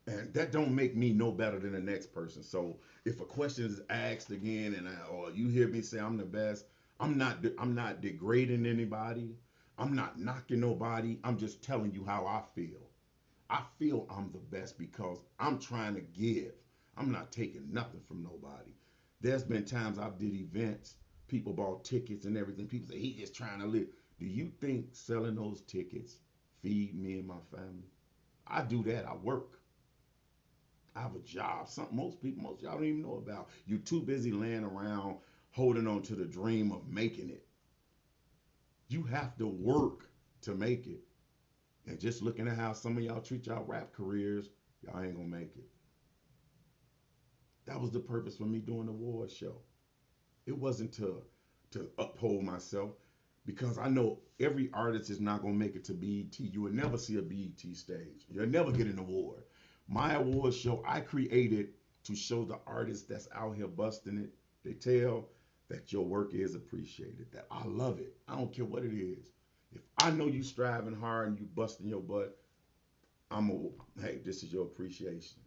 And that don't make me no better than the next person. So if a question is asked again, or you hear me say I'm the best, I'm not degrading anybody. I'm not knocking nobody. I'm just telling you how I feel. I feel I'm the best because I'm trying to give. I'm not taking nothing from nobody. There's been times I've did events, people bought tickets and everything. People say he just trying to live. Do you think selling those tickets feed me and my family? I do that. I work. I have a job. Something most y'all don't even know about. You're too busy laying around holding on to the dream of making it. You have to work to make it. And just looking at how some of y'all treat y'all rap careers, y'all ain't gonna make it. That was the purpose for me doing the award show. It wasn't to uphold myself because I know every artist is not gonna make it to BET. You will never see a BET stage. You'll never get an award. My award show I created to show the artists that's out here busting it. They tell that your work is appreciated. That I love it. I don't care what it is. If I know you striving hard and you busting your butt, hey, this is your appreciation.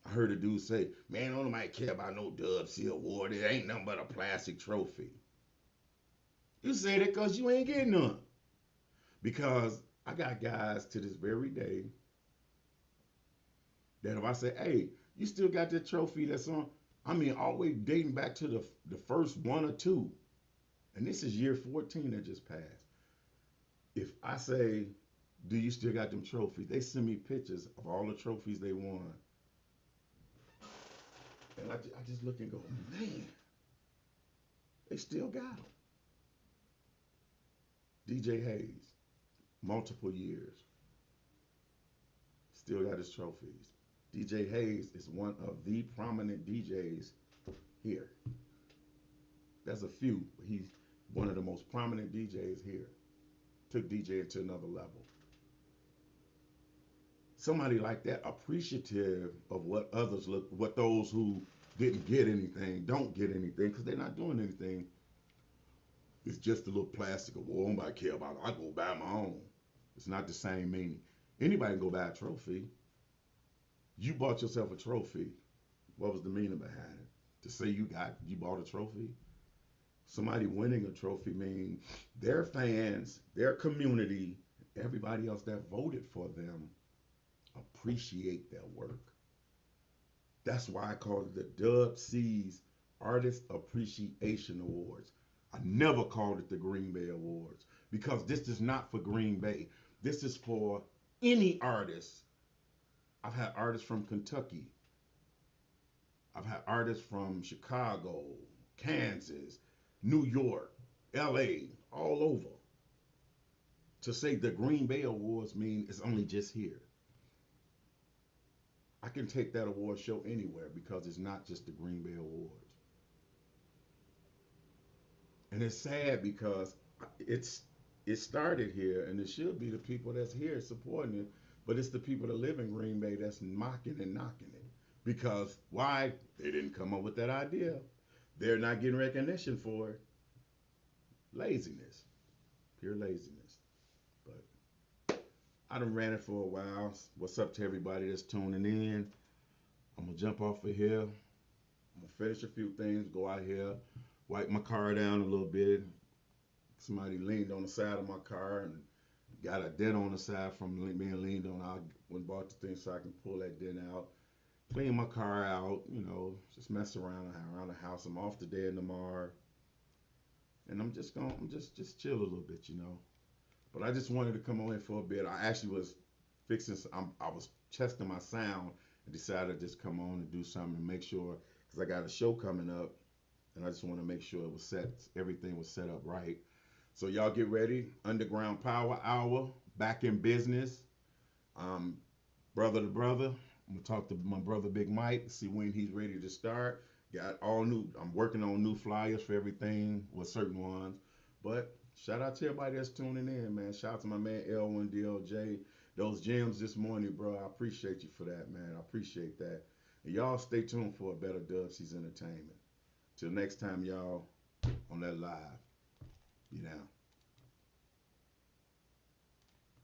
I heard a dude say, man, don't nobody care about no Dub C award. It ain't nothing but a plastic trophy. You say that because you ain't getting none. Because I got guys to this very day that if I say, hey, you still got that trophy that's on, I mean, always dating back to the first one or two. And this is year 14 that just passed. If I say, do you still got them trophies? They send me pictures of all the trophies they won. And I just look and go, man, they still got them. DJ Hayes, multiple years, still got his trophies. DJ Hayes is one of the prominent DJs here. There's a few, but he's one of the most prominent DJs here. Took DJ to another level. Somebody like that, appreciative of what others look, what those who didn't get anything don't get anything because they're not doing anything. It's just a little plastic award. Nobody care about it. I go buy my own. It's not the same meaning. Anybody can go buy a trophy. You bought yourself a trophy. What was the meaning behind it? To say you bought a trophy? Somebody winning a trophy means their fans, their community, everybody else that voted for them appreciate their work. That's why I call it the Dub C's Artist Appreciation Awards. I never called it the Green Bay Awards because this is not for Green Bay. This is for any artist. I've had artists from Kentucky. I've had artists from Chicago, Kansas, New York, LA, all over. To say the Green Bay Awards mean it's only just here. I can take that award show anywhere because it's not just the Green Bay Awards. And it's sad because it's it started here and it should be the people that's here supporting it, but it's the people that live in Green Bay that's mocking and knocking it. Because why? They didn't come up with that idea. They're not getting recognition for it. Laziness. Pure laziness. But I done ran it for a while. What's up to everybody that's tuning in? I'm gonna jump off of here. I'm gonna finish a few things, go out here, wipe my car down a little bit. Somebody leaned on the side of my car and got a dent on the side from being leaned on. I went and bought the thing so I can pull that dent out. Clean my car out, just mess around the house. I'm off today and tomorrow. And I'm just chill a little bit. But I just wanted to come on in for a bit. I actually was I was testing my sound and decided to just come on and do something and make sure, because I got a show coming up and I just want to make sure everything was set up right. So y'all get ready. Underground Power Hour, back in business. Brother to brother. I'm gonna talk to my brother Big Mike, see when he's ready to start. Got all new. I'm working on new flyers for everything with certain ones. But shout out to everybody that's tuning in, man. Shout out to my man L1DLJ. Those gems this morning, bro. I appreciate you for that, man. I appreciate that. And y'all stay tuned for a better Dub C's Entertainment. Till next time, y'all, on that live. Be down.